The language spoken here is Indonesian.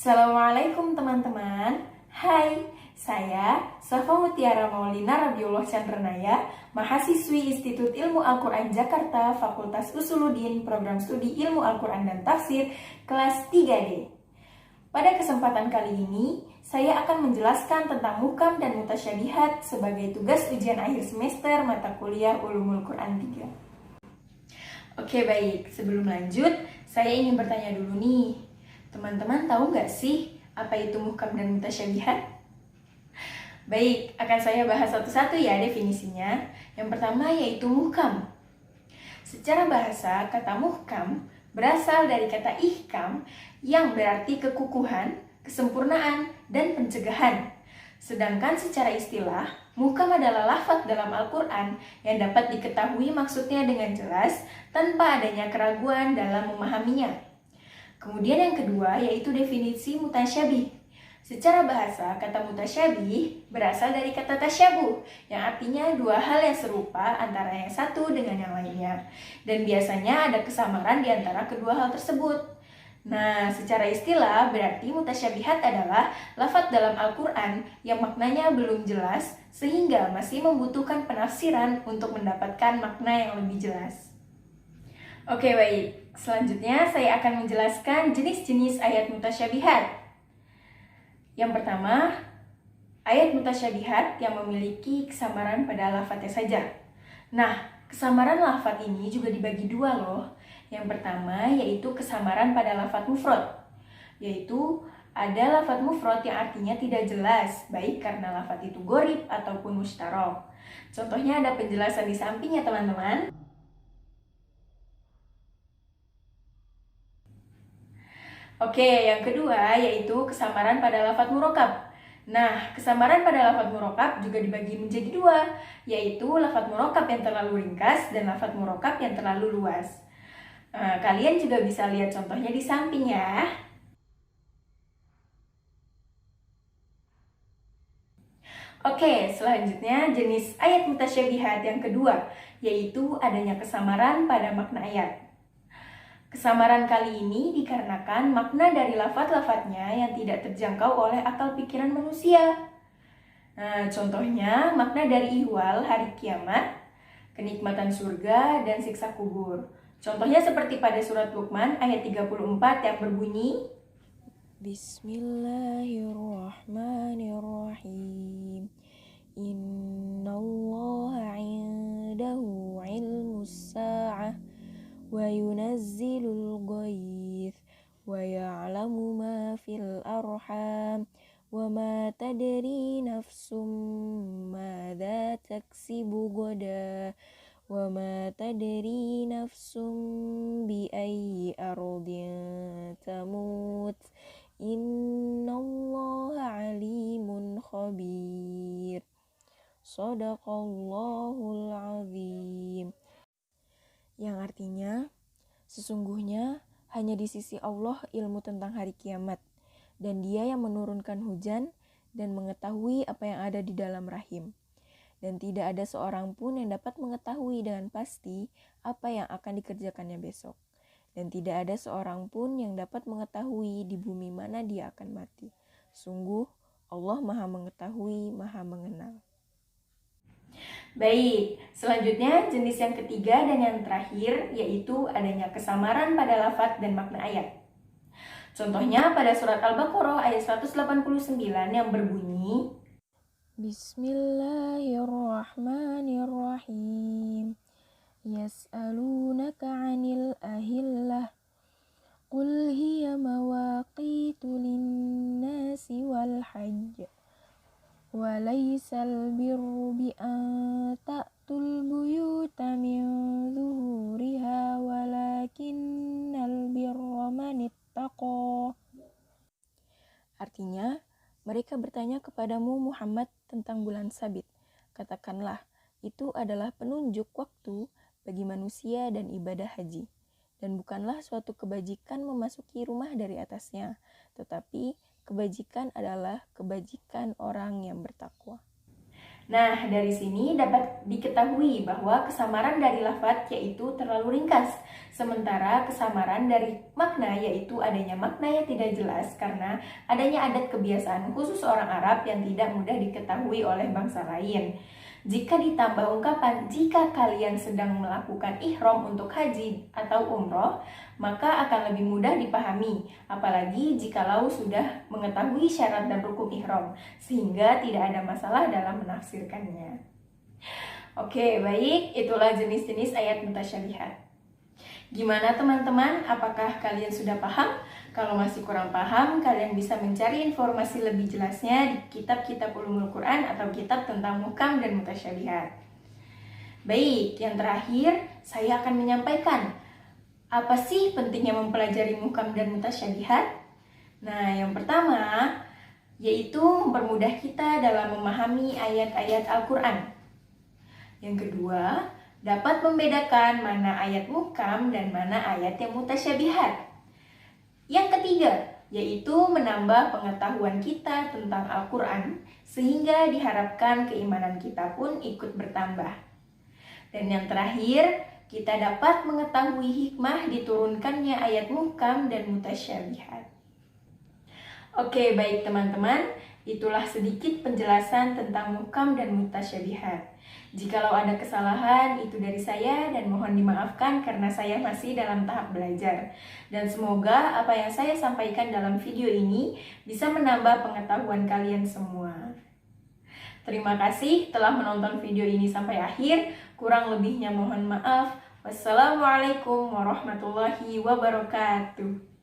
Assalamualaikum teman-teman. Hai, saya Safa Mutiara Maulina Rabiullah Chandranaya, mahasiswi Institut Ilmu Al-Quran Jakarta, Fakultas Usuluddin, Program Studi Ilmu Al-Quran dan Tafsir, kelas 3D. Pada kesempatan kali ini, saya akan menjelaskan tentang muhkam dan mutasyabihat sebagai tugas ujian akhir semester mata kuliah Ulumul Quran 3. Oke baik, sebelum lanjut, saya ingin bertanya dulu nih. Teman-teman tahu nggak sih apa itu muhkam dan mutasyabihat? Baik, akan saya bahas satu-satu ya definisinya. Yang pertama yaitu muhkam. Secara bahasa, kata muhkam berasal dari kata ihkam yang berarti kekukuhan, kesempurnaan, dan pencegahan. Sedangkan secara istilah, muhkam adalah lafaz dalam Al-Quran yang dapat diketahui maksudnya dengan jelas tanpa adanya keraguan dalam memahaminya. Kemudian yang kedua yaitu definisi mutasyabih. Secara bahasa, kata mutasyabih berasal dari kata tasyabuh yang artinya dua hal yang serupa antara yang satu dengan yang lainnya. Dan biasanya ada kesamaran di antara kedua hal tersebut. Nah, secara istilah berarti mutasyabihat adalah lafaz dalam Al-Quran yang maknanya belum jelas sehingga masih membutuhkan penafsiran untuk mendapatkan makna yang lebih jelas. Oke baik, selanjutnya saya akan menjelaskan jenis-jenis ayat mutasyabihat. Yang pertama, ayat mutasyabihat yang memiliki kesamaran pada lafadznya saja. Nah, kesamaran lafadz ini juga dibagi dua loh. Yang pertama yaitu kesamaran pada lafadz mufrad, yaitu ada lafadz mufrad yang artinya tidak jelas, baik karena lafadz itu gharib ataupun mustarok. Contohnya ada penjelasan di samping ya teman-teman. Oke, yang kedua yaitu kesamaran pada lafadz murakkab. Nah, kesamaran pada lafadz murakkab juga dibagi menjadi dua, yaitu lafadz murakkab yang terlalu ringkas dan lafadz murakkab yang terlalu luas. Kalian juga bisa lihat contohnya di samping ya. Oke, selanjutnya jenis ayat mutasyabihat yang kedua, yaitu adanya kesamaran pada makna ayat. Kesamaran kali ini dikarenakan makna dari lafaz-lafaznya yang tidak terjangkau oleh akal pikiran manusia. Nah, contohnya makna dari ihwal hari kiamat, kenikmatan surga, dan siksa kubur. Contohnya seperti pada surat Luqman ayat 34 yang berbunyi, Bismillahirrahmanirrahim. Innallaha 'indahu 'ilmus sa'ah wa yunazzilul ghaith wa ya'lamu ma fil arham wa ma tadri nafsum madza taksibu ghadan wa ma tadri nafsum bi ayyi ardin tamut innallaha alimun khabir. Shadaqallahul azim. Yang artinya, sesungguhnya hanya di sisi Allah ilmu tentang hari kiamat, dan Dia yang menurunkan hujan dan mengetahui apa yang ada di dalam rahim. Dan tidak ada seorang pun yang dapat mengetahui dengan pasti apa yang akan dikerjakannya besok. Dan tidak ada seorang pun yang dapat mengetahui di bumi mana dia akan mati. Sungguh, Allah Maha Mengetahui, Maha Mengenal. Baik, selanjutnya jenis yang ketiga dan yang terakhir yaitu adanya kesamaran pada lafadz dan makna ayat. Contohnya pada surat Al-Baqarah ayat 189 yang berbunyi, Bismillahirrahmanirrahim. Yas'alunaka 'anil ahillah. Qul hiya mawaqitu lin-nasi wal hajj. Wa laysal birru bi an ta'tul buyuta min zuhuriha walakinnal birra man ittaqa. Artinya, mereka bertanya kepadamu Muhammad tentang bulan sabit. Katakanlah, itu adalah penunjuk waktu bagi manusia dan ibadah haji. Dan bukanlah suatu kebajikan memasuki rumah dari atasnya, tetapi kebajikan adalah kebajikan orang yang bertakwa. Nah, dari sini dapat diketahui bahwa kesamaran dari lafadz yaitu terlalu ringkas, sementara kesamaran dari makna yaitu adanya makna yang tidak jelas karena adanya adat kebiasaan khusus orang Arab yang tidak mudah diketahui oleh bangsa lain. Jika ditambah ungkapan, jika kalian sedang melakukan ihram untuk haji atau umroh, maka akan lebih mudah dipahami, apalagi jikalau sudah mengetahui syarat dan rukun ihram, sehingga tidak ada masalah dalam menafsirkannya. Oke, baik, itulah jenis-jenis ayat mutasyabihat. Gimana teman-teman? Apakah kalian sudah paham? Kalau masih kurang paham, kalian bisa mencari informasi lebih jelasnya di kitab-kitab ulumul Quran atau kitab tentang muhkam dan mutasyabihat. Baik, yang terakhir saya akan menyampaikan apa sih pentingnya mempelajari muhkam dan mutasyabihat? Nah, yang pertama yaitu mempermudah kita dalam memahami ayat-ayat Al-Quran. Yang kedua, dapat membedakan mana ayat muhkam dan mana ayat yang mutasyabihat. Yang ketiga, yaitu menambah pengetahuan kita tentang Al-Quran, sehingga diharapkan keimanan kita pun ikut bertambah. Dan yang terakhir, kita dapat mengetahui hikmah diturunkannya ayat muhkam dan mutasyabihat. Oke, baik teman-teman, itulah sedikit penjelasan tentang muhkam dan mutasyabihat. Jikalau ada kesalahan, itu dari saya dan mohon dimaafkan karena saya masih dalam tahap belajar. Dan semoga apa yang saya sampaikan dalam video ini bisa menambah pengetahuan kalian semua. Terima kasih telah menonton video ini sampai akhir. Kurang lebihnya mohon maaf. Wassalamualaikum warahmatullahi wabarakatuh.